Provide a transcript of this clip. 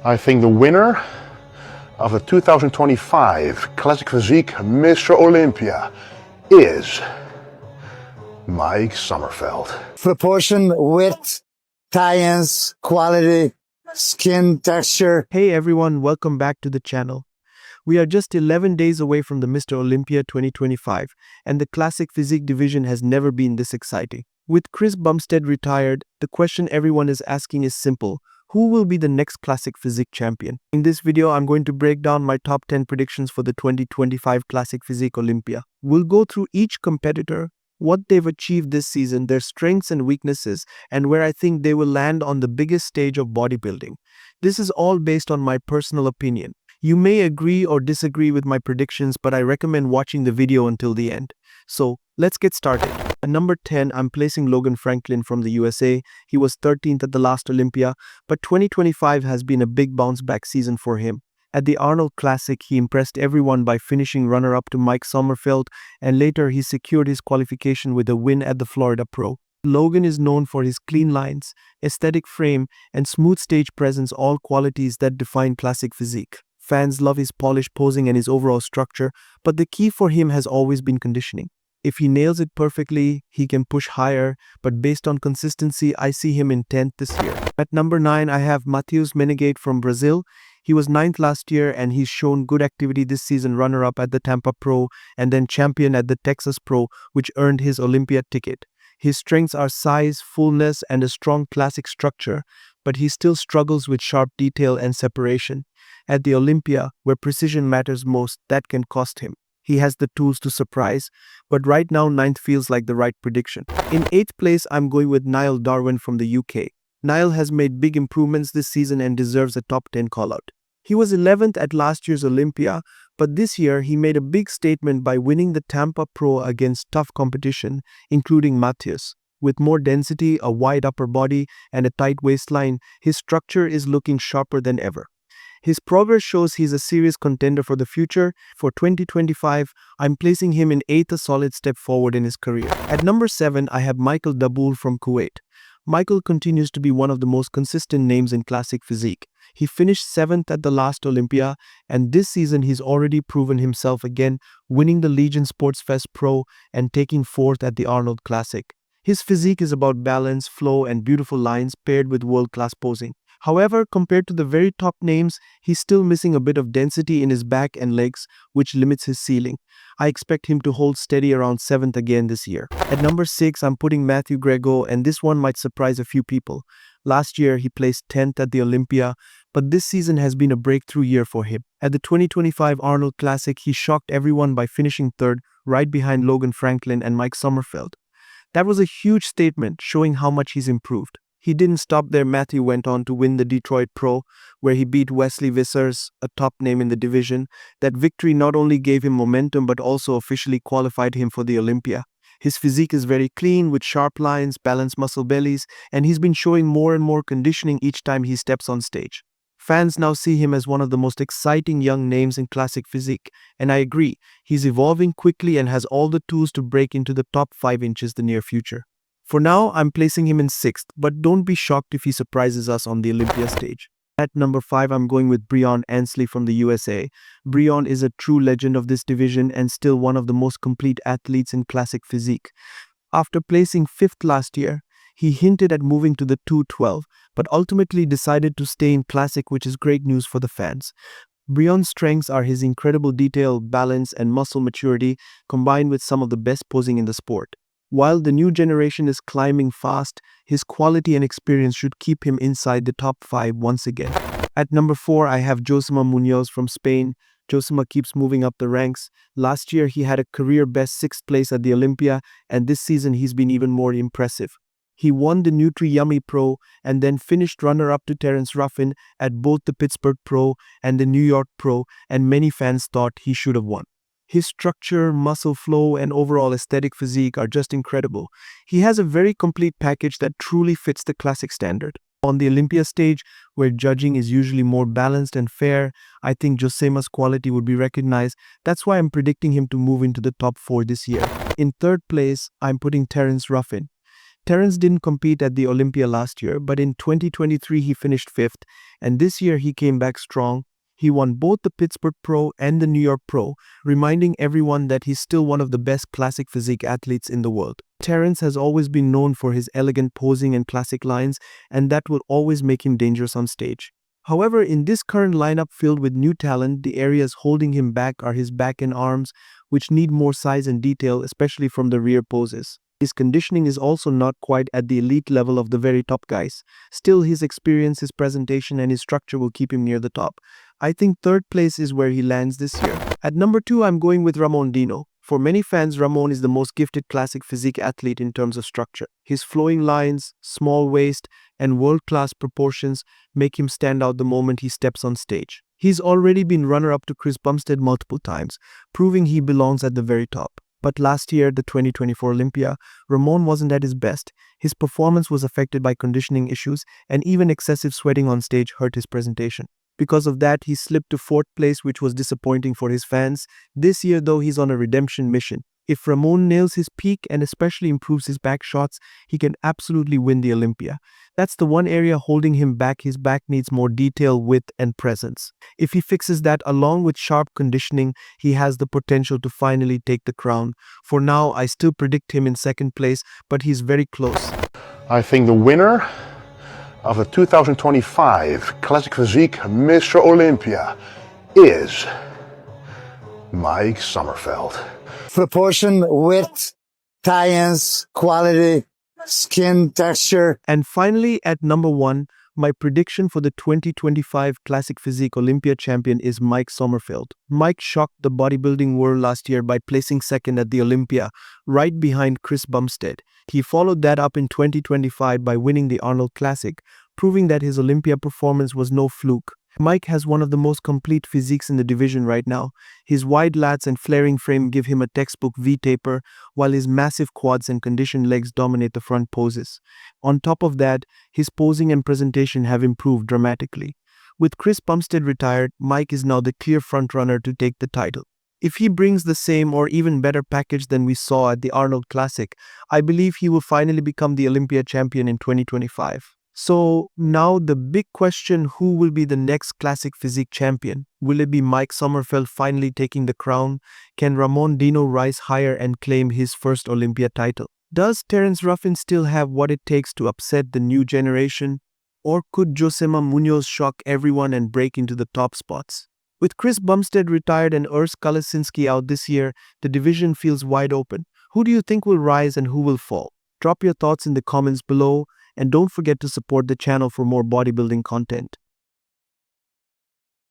I think the winner of the 2025 Classic Physique Mr Olympia is Mike Sommerfeld. Proportion, width, tie-ins, quality, skin texture. Hey everyone, welcome back to the channel. We are just 11 days away from the Mr. Olympia 2025, and the Classic Physique division has never been this exciting. With Chris Bumstead retired, the question everyone is asking is simple: who will be the next Classic Physique champion? In this video, I'm going to break down my top 10 predictions for the 2025 Classic Physique Olympia. We'll go through each competitor, what they've achieved this season, their strengths and weaknesses, and where I think they will land on the biggest stage of bodybuilding. This is all based on my personal opinion. You may agree or disagree with my predictions, but I recommend watching the video until the end. So, let's get started. At number 10, I'm placing Logan Franklin from the USA. He was 13th at the last Olympia, but 2025 has been a big bounce-back season for him. At the Arnold Classic, he impressed everyone by finishing runner-up to Mike Sommerfeld, and later he secured his qualification with a win at the Florida Pro. Logan is known for his clean lines, aesthetic frame, and smooth stage presence, all qualities that define Classic Physique. Fans love his polished posing and his overall structure, but the key for him has always been conditioning. If he nails it perfectly, he can push higher, but based on consistency, I see him in 10th this year. At number 9, I have Matheus Menegate from Brazil. He was 9th last year and he's shown good activity this season, runner-up at the Tampa Pro and then champion at the Texas Pro, which earned his Olympia ticket. His strengths are size, fullness, and a strong classic structure, but he still struggles with sharp detail and separation. At the Olympia, where precision matters most, that can cost him. He has the tools to surprise, but right now 9th feels like the right prediction. In 8th place, I'm going with Niall Darwin from the UK. Niall has made big improvements this season and deserves a top 10 call-out. He was 11th at last year's Olympia, but this year he made a big statement by winning the Tampa Pro against tough competition, including Matheus. With more density, a wide upper body, and a tight waistline, his structure is looking sharper than ever. His progress shows he's a serious contender for the future. For 2025, I'm placing him in 8th, a solid step forward in his career. At number 7, I have Michael Daboul from Kuwait. Michael continues to be one of the most consistent names in Classic Physique. He finished 7th at the last Olympia, and this season he's already proven himself again, winning the Legion Sports Fest Pro and taking 4th at the Arnold Classic. His physique is about balance, flow, and beautiful lines paired with world-class posing. However, compared to the very top names, he's still missing a bit of density in his back and legs, which limits his ceiling. I expect him to hold steady around 7th again this year. At number 6, I'm putting Matthew Grego, and this one might surprise a few people. Last year, he placed 10th at the Olympia, but this season has been a breakthrough year for him. At the 2025 Arnold Classic, he shocked everyone by finishing 3rd, right behind Logan Franklin and Mike Sommerfeld. That was a huge statement, showing how much he's improved. He didn't stop there. Matthew went on to win the Detroit Pro, where he beat Wesley Vissers, a top name in the division. That victory not only gave him momentum but also officially qualified him for the Olympia. His physique is very clean with sharp lines, balanced muscle bellies, and he's been showing more and more conditioning each time he steps on stage. Fans now see him as one of the most exciting young names in Classic Physique, and I agree, he's evolving quickly and has all the tools to break into the top 5 inches the near future. For now, I'm placing him in 6th, but don't be shocked if he surprises us on the Olympia stage. At number 5, I'm going with Breon Ansley from the USA. Breon is a true legend of this division and still one of the most complete athletes in Classic Physique. After placing 5th last year, he hinted at moving to the 212, but ultimately decided to stay in Classic, which is great news for the fans. Breon's strengths are his incredible detail, balance, and muscle maturity, combined with some of the best posing in the sport. While the new generation is climbing fast, his quality and experience should keep him inside the top 5 once again. At number 4, I have Josema Munoz from Spain. Josema keeps moving up the ranks. Last year, he had a career-best 6th place at the Olympia, and this season he's been even more impressive. He won the Nutri Yummy Pro and then finished runner-up to Terence Ruffin at both the Pittsburgh Pro and the New York Pro, and many fans thought he should have won. His structure, muscle flow, and overall aesthetic physique are just incredible. He has a very complete package that truly fits the Classic standard. On the Olympia stage, where judging is usually more balanced and fair, I think Josema's quality would be recognized. That's why I'm predicting him to move into the top 4 this year. In 3rd place, I'm putting Terence Ruffin. Terence didn't compete at the Olympia last year, but in 2023 he finished 5th, and this year he came back strong. He won both the Pittsburgh Pro and the New York Pro, reminding everyone that he's still one of the best classic physique athletes in the world. Terence has always been known for his elegant posing and classic lines, and that will always make him dangerous on stage. However, in this current lineup filled with new talent, the areas holding him back are his back and arms, which need more size and detail, especially from the rear poses. His conditioning is also not quite at the elite level of the very top guys. Still, his experience, his presentation, and his structure will keep him near the top. I think 3rd place is where he lands this year. At number 2, I'm going with Ramon Dino. For many fans, Ramon is the most gifted classic physique athlete in terms of structure. His flowing lines, small waist, and world-class proportions make him stand out the moment he steps on stage. He's already been runner-up to Chris Bumstead multiple times, proving he belongs at the very top. But last year, the 2024 Olympia, Ramon wasn't at his best. His performance was affected by conditioning issues, and even excessive sweating on stage hurt his presentation. Because of that, he slipped to 4th place, which was disappointing for his fans. This year, though, he's on a redemption mission. If Ramon nails his peak and especially improves his back shots, he can absolutely win the Olympia. That's the one area holding him back. His back needs more detail, width, and presence. If he fixes that along with sharp conditioning, he has the potential to finally take the crown. For now, I still predict him in 2nd place, but he's very close. I think the winner of the 2025 Classic Physique Mr Olympia is Mike Sommerfeld. Proportion, width, tie-ins, quality, skin texture. And finally, at number 1, my prediction for the 2025 Classic Physique Olympia champion is Mike Sommerfeld. Mike shocked the bodybuilding world last year by placing 2nd at the Olympia, right behind Chris Bumstead. He followed that up in 2025 by winning the Arnold Classic, proving that his Olympia performance was no fluke. Mike has one of the most complete physiques in the division right now. His wide lats and flaring frame give him a textbook V-taper, while his massive quads and conditioned legs dominate the front poses. On top of that, his posing and presentation have improved dramatically. With Chris Bumstead retired, Mike is now the clear frontrunner to take the title. If he brings the same or even better package than we saw at the Arnold Classic, I believe he will finally become the Olympia champion in 2025. So now the big question, who will be the next Classic Physique champion? Will it be Mike Sommerfeld finally taking the crown? Can Ramon Dino rise higher and claim his first Olympia title? Does Terence Ruffin still have what it takes to upset the new generation? Or could Josema Munoz shock everyone and break into the top spots? With Chris Bumstead retired and Urs Kalesinski out this year, the division feels wide open. Who do you think will rise and who will fall? Drop your thoughts in the comments below. And don't forget to support the channel for more bodybuilding content.